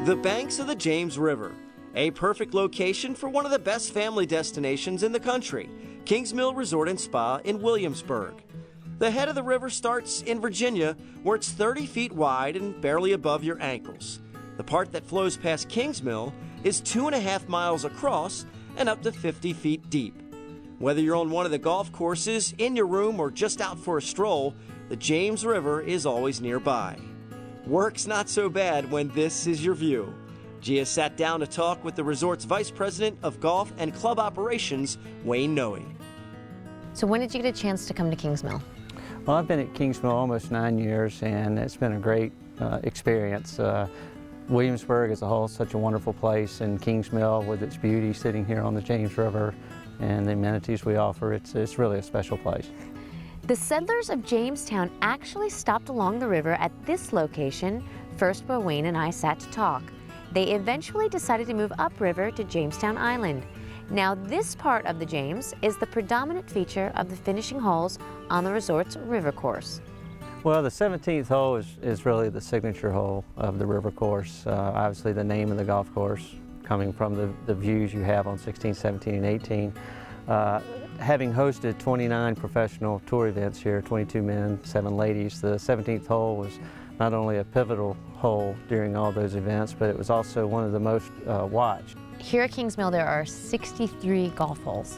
The banks of the James River, a perfect location for one of the best family destinations in the country, Kings Mill Resort and Spa in Williamsburg. The head of the river starts in Virginia, where it's 30 feet wide and barely above your ankles. The part that flows past Kings Mill is 2.5 miles across and up to 50 feet deep. Whether you're on one of the golf courses, in your room, or just out for a stroll, the James River is always nearby. Work's not so bad when this is your view. Gia sat down to talk with the resort's Vice President of Golf and Club Operations, Wayne Noe. So when did you get a chance to come to Kings Mill? Well, I've been at Kings Mill almost 9 years, and it's been a great experience. Williamsburg as a whole is such a wonderful place, and Kings Mill with its beauty sitting here on the James River and the amenities we offer, it's really a special place. The settlers of Jamestown actually stopped along the river at this location, first where Wayne and I sat to talk. They eventually decided to move upriver to Jamestown Island. Now this part of the James is the predominant feature of the finishing holes on the resort's river course. Well, the 17th hole is really the signature hole of the river course. Obviously the name of the golf course coming from the views you have on 16, 17, and 18. Having hosted 29 professional tour events here, 22 men, 7 ladies, the 17th hole was not only a pivotal hole during all those events, but it was also one of the most watched. Here at Kings Mill there are 63 golf holes.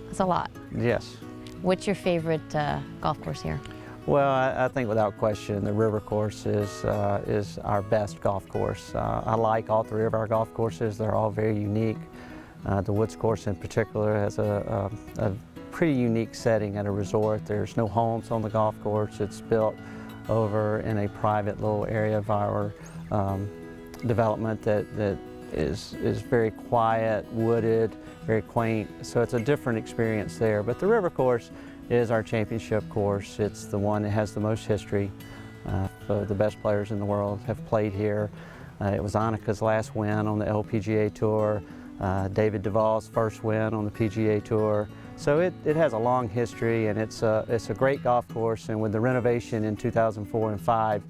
That's a lot. Yes. What's your favorite golf course here? Well, I think without question the river course is our best golf course. I like all 3 of our golf courses. They're all very unique. The Woods course in particular has a pretty unique setting at a resort. There's no homes on the golf course. It's built over in a private little area of our development that is very quiet, wooded, very quaint. So it's a different experience there. But the river course is our championship course. It's the one that has the most history. So the best players in the world have played here. It was Annika's last win on the LPGA Tour. David Duval's first win on the PGA Tour. So it has a long history, and it's a great golf course, and with the renovation in 2004 and 5,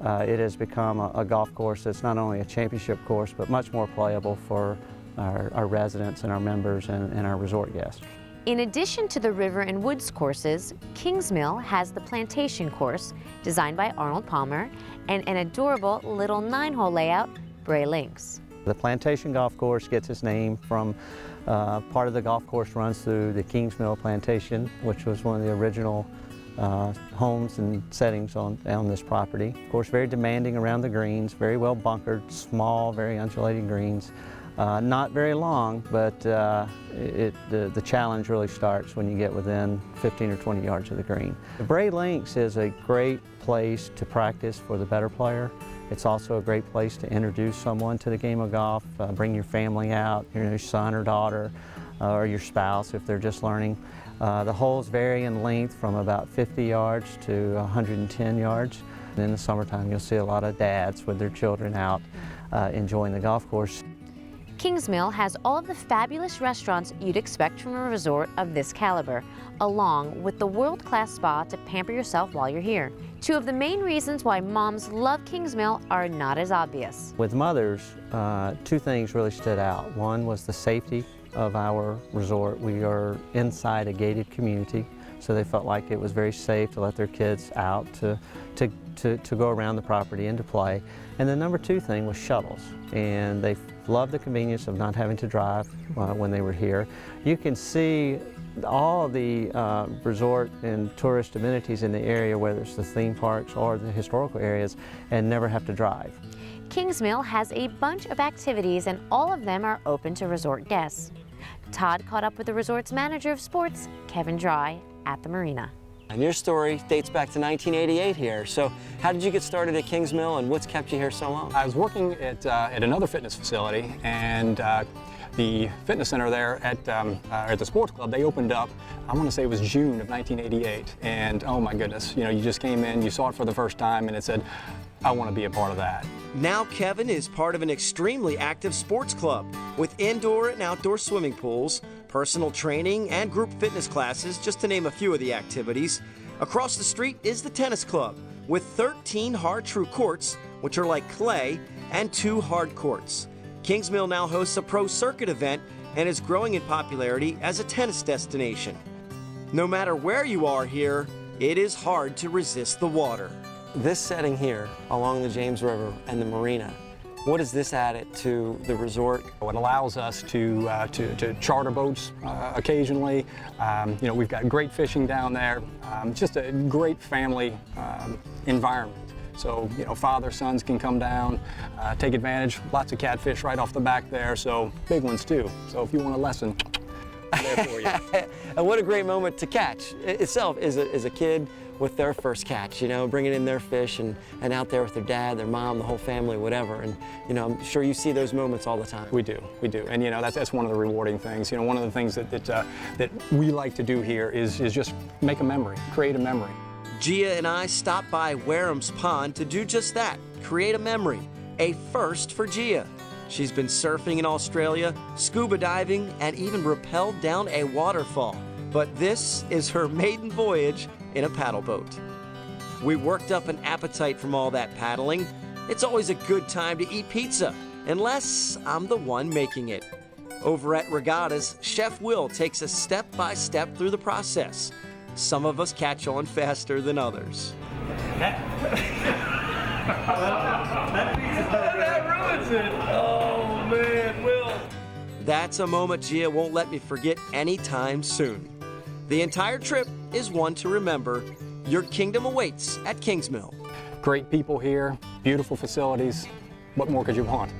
it has become a golf course that's not only a championship course, but much more playable for our residents and our members and our resort guests. In addition to the river and woods courses, Kings Mill has the plantation course, designed by Arnold Palmer, and an adorable little 9-hole layout, Bray Links. The plantation golf course gets its name from part of the golf course runs through the Kings Mill plantation, which was one of the original homes and settings on this property. Of course, very demanding around the greens, very well bunkered, small, very undulating greens. Not very long, but the challenge really starts when you get within 15 or 20 yards of the green. The Bray Links is a great place to practice for the better player. It's also a great place to introduce someone to the game of golf, bring your family out, your son or daughter, or your spouse if they're just learning. The holes vary in length from about 50 yards to 110 yards. And in the summertime, you'll see a lot of dads with their children out enjoying the golf course. Kings Mill has all of the fabulous restaurants you'd expect from a resort of this caliber, along with the world-class spa to pamper yourself while you're here. 2 of the main reasons why moms love Kings Mill are not as obvious. With mothers, 2 things really stood out. One was the safety of our resort. We are inside a gated community, so they felt like it was very safe to let their kids out to go around the property and to play. And the number 2 thing was shuttles, and they loved the convenience of not having to drive when they were here. You can see all the resort and tourist amenities in the area, whether it's the theme parks or the historical areas, and never have to drive. Kings Mill has a bunch of activities, and all of them are open to resort guests. Todd caught up with the resort's manager of sports, Kevin Dry, at the marina. And your story dates back to 1988 here. So how did you get started at Kings Mill, and what's kept you here so long? I was working at another fitness facility, and the fitness center there at the sports club, they opened up, I want to say it was June of 1988. And oh my goodness, you know, you just came in, you saw it for the first time, and it said, I want to be a part of that. Now Kevin is part of an extremely active sports club with indoor and outdoor swimming pools, personal training, and group fitness classes, just to name a few of the activities. Across the street is the tennis club with 13 hard true courts, which are like clay, and 2 hard courts. Kingsmill now hosts a pro circuit event and is growing in popularity as a tennis destination. No matter where you are here, it is hard to resist the water. This setting here along the James River and the marina, what has this added to the resort? It allows us to charter boats occasionally. We've got great fishing down there. Just a great family environment. So, father, sons can come down, take advantage. Lots of catfish right off the back there, so big ones too. So if you want a lesson, I'm there for you. And what a great moment to catch itself is a kid with their first catch, bringing in their fish and out there with their dad, their mom, the whole family, whatever. And, I'm sure you see those moments all the time. We do. And, that's one of the rewarding things. One of the things that we like to do here is just make a memory, create a memory. Gia and I stopped by Wareham's Pond to do just that, create a memory, a first for Gia. She's been surfing in Australia, scuba diving, and even rappelled down a waterfall. But this is her maiden voyage in a paddle boat. We worked up an appetite from all that paddling. It's always a good time to eat pizza, unless I'm the one making it. Over at Regattas, Chef Will takes us step by step through the process. Some of us catch on faster than others. That ruins it. Oh man, Will. That's a moment Gia won't let me forget anytime soon. The entire trip is one to remember. Your kingdom awaits at Kingsmill. Great people here, beautiful facilities. What more could you want?